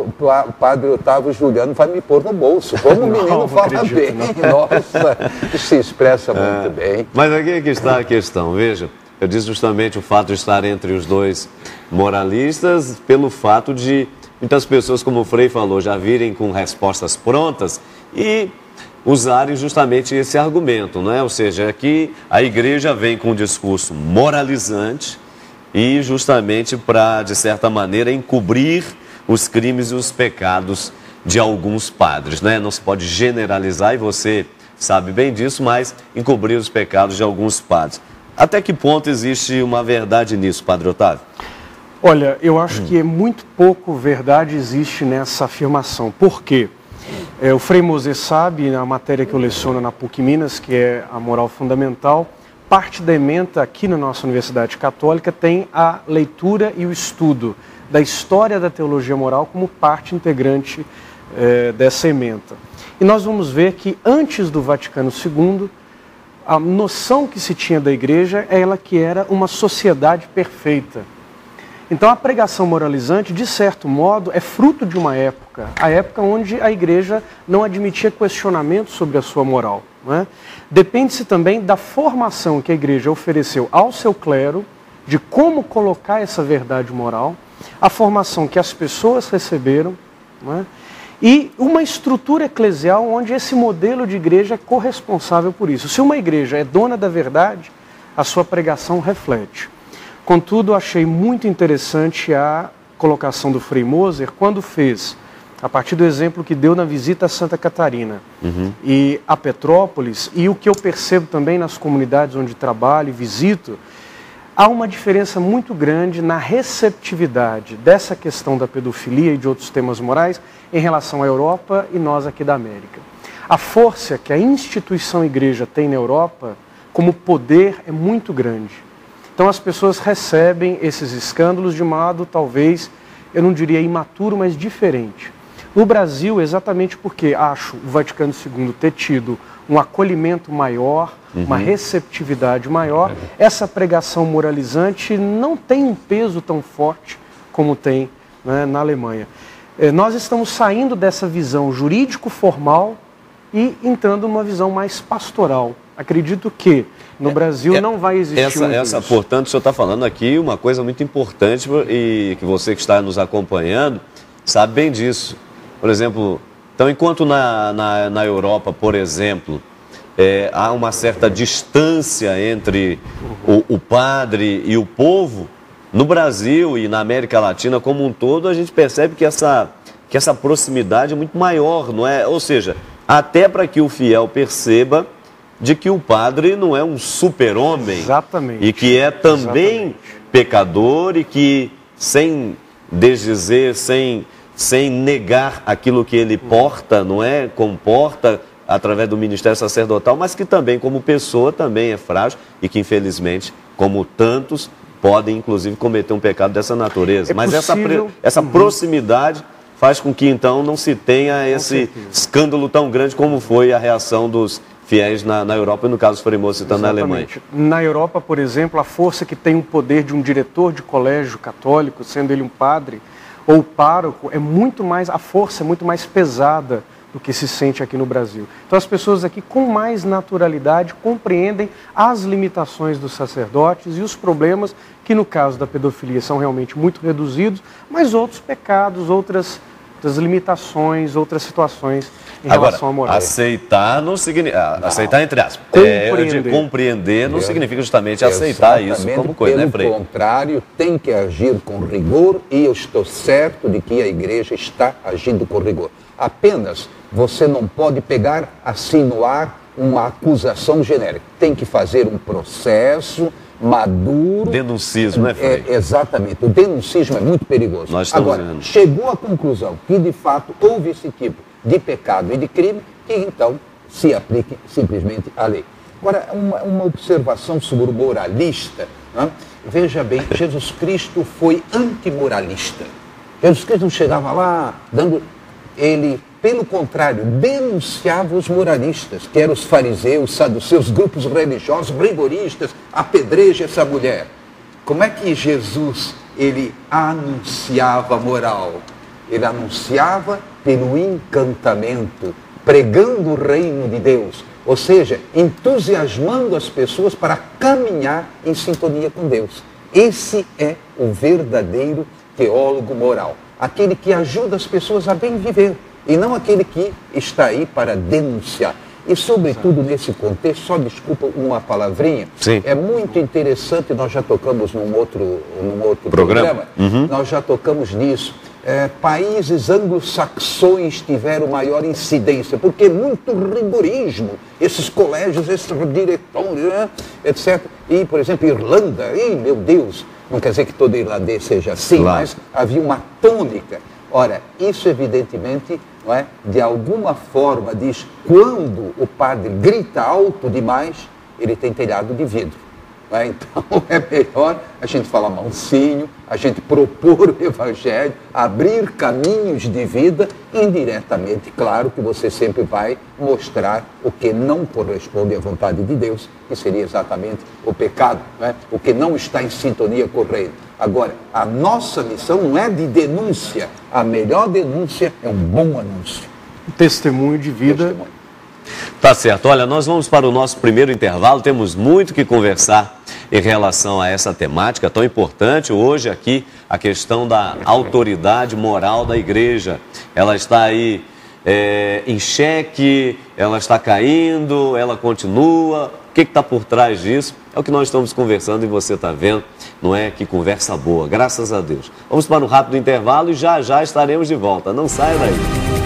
o padre Otávio Juliano vai me pôr no bolso. Como o menino fala bem, nossa, se expressa muito bem. Mas aqui é que está a questão, veja, eu disse justamente o fato de estar entre os dois moralistas, pelo fato de muitas pessoas, como o Frei falou, já virem com respostas prontas e usarem justamente esse argumento, não é? Ou seja, aqui a igreja vem com um discurso moralizante e justamente para, de certa maneira, encobrir os crimes e os pecados de alguns padres, né? Não se pode generalizar, e você sabe bem disso, mas encobrir os pecados de alguns padres. Até que ponto existe uma verdade nisso, Padre Otávio? Olha, eu acho que muito pouco verdade existe nessa afirmação. Por quê? O Frei Moser sabe, na matéria que eu leciono na PUC Minas, que é a moral fundamental, parte da ementa aqui na nossa Universidade Católica tem a leitura e o estudo da história da teologia moral como parte integrante dessa ementa. E nós vamos ver que antes do Vaticano II, a noção que se tinha da igreja é ela que era uma sociedade perfeita. Então a pregação moralizante, de certo modo, é fruto de uma época, a época onde a igreja não admitia questionamento sobre a sua moral. Não é? Depende-se também da formação que a igreja ofereceu ao seu clero, de como colocar essa verdade moral, a formação que as pessoas receberam, não é? E uma estrutura eclesial onde esse modelo de igreja é corresponsável por isso. Se uma igreja é dona da verdade, a sua pregação reflete. Contudo, achei muito interessante a colocação do Frei Moser quando fez, a partir do exemplo que deu na visita a Santa Catarina e a Petrópolis, e o que eu percebo também nas comunidades onde trabalho e visito, há uma diferença muito grande na receptividade dessa questão da pedofilia e de outros temas morais em relação à Europa e nós aqui da América. A força que a instituição igreja tem na Europa, como poder, é muito grande. Então as pessoas recebem esses escândalos de modo, talvez, eu não diria imaturo, mas diferente. No Brasil, exatamente porque acho o Vaticano II ter tido um acolhimento maior, uma receptividade maior, essa pregação moralizante não tem um peso tão forte como tem, né, na Alemanha. Nós estamos saindo dessa visão jurídico-formal e entrando numa visão mais pastoral. Acredito que no Brasil não vai existir isso. Portanto, o senhor está falando aqui uma coisa muito importante e que você que está nos acompanhando sabe bem disso. Por exemplo, então enquanto na Europa, por exemplo, há uma certa distância entre o padre e o povo, no Brasil e na América Latina como um todo, a gente percebe que essa proximidade é muito maior, não é? Ou seja, até para que o fiel perceba de que o padre não é um super-homem. Exatamente. E que é também pecador e que, sem desdizer, sem negar aquilo que ele porta, não é? Comporta através do ministério sacerdotal, mas que também, como pessoa, também é frágil e que, infelizmente, como tantos, podem, inclusive, cometer um pecado dessa natureza. Mas essa proximidade faz com que, então, não se tenha esse escândalo tão grande como foi a reação dos fiéis na Europa, e no caso, Frei Moser citando na Alemanha. Na Europa, por exemplo, a força que tem o poder de um diretor de colégio católico, sendo ele um padre ou pároco, a força é muito mais pesada do que se sente aqui no Brasil. Então as pessoas aqui com mais naturalidade compreendem as limitações dos sacerdotes e os problemas que no caso da pedofilia são realmente muito reduzidos, mas outros pecados, outras limitações, outras situações em relação à moral. Aceitar não significa... Aceitar entre aspas. Compreender não significa justamente aceitar isso como coisa, né, Frei? Pelo contrário, tem que agir com rigor e eu estou certo de que a igreja está agindo com rigor. Apenas você não pode pegar assim no ar uma acusação genérica. Tem que fazer um processo maduro. Denuncismo, né, Frei? Exatamente. O denuncismo é muito perigoso. Agora, chegou à conclusão que, de fato, houve esse tipo de pecado e de crime, que então se aplique simplesmente a lei. Agora, uma observação sobre o moralista. Né? Veja bem, Jesus Cristo foi antimoralista. Jesus Cristo não chegava lá dando... Ele, pelo contrário, denunciava os moralistas, que eram os fariseus, saduceus, grupos religiosos, rigoristas, apedreja essa mulher. Como é que Jesus, ele anunciava a moral? ele anunciava pelo encantamento, pregando o reino de Deus, ou seja, entusiasmando as pessoas para caminhar em sintonia com Deus. Esse é o verdadeiro teólogo moral, aquele que ajuda as pessoas a bem viver, e não aquele que está aí para denunciar. E, sobretudo, nesse contexto, só desculpa uma palavrinha, Sim. É muito interessante, nós já tocamos num outro programa, nós já tocamos nisso. Países anglo-saxões tiveram maior incidência, porque muito rigorismo, esses colégios, esses diretores, né, etc. E, por exemplo, Irlanda, meu Deus, não quer dizer que todo irlandês seja assim, claro, mas havia uma tônica. Ora, isso evidentemente, não é, de alguma forma diz, quando o padre grita alto demais, ele tem telhado de vidro. Não é? Então é melhor a gente falar mansinho, a gente propor o evangelho, abrir caminhos de vida, indiretamente, claro que você sempre vai mostrar o que não corresponde à vontade de Deus, que seria exatamente o pecado, não é? O que não está em sintonia com o reino. Agora, a nossa missão não é de denúncia, a melhor denúncia é um bom anúncio. Um testemunho de vida. Testemunho. Tá certo. Olha, nós vamos para o nosso primeiro intervalo, temos muito que conversar em relação a essa temática tão importante. Hoje aqui, a questão da autoridade moral da igreja. Ela está aí em xeque, ela está caindo, ela continua. O que está por trás disso? É o que nós estamos conversando e você está vendo, não é? Que conversa boa, graças a Deus. Vamos para um rápido intervalo e já já estaremos de volta. Não saia daí.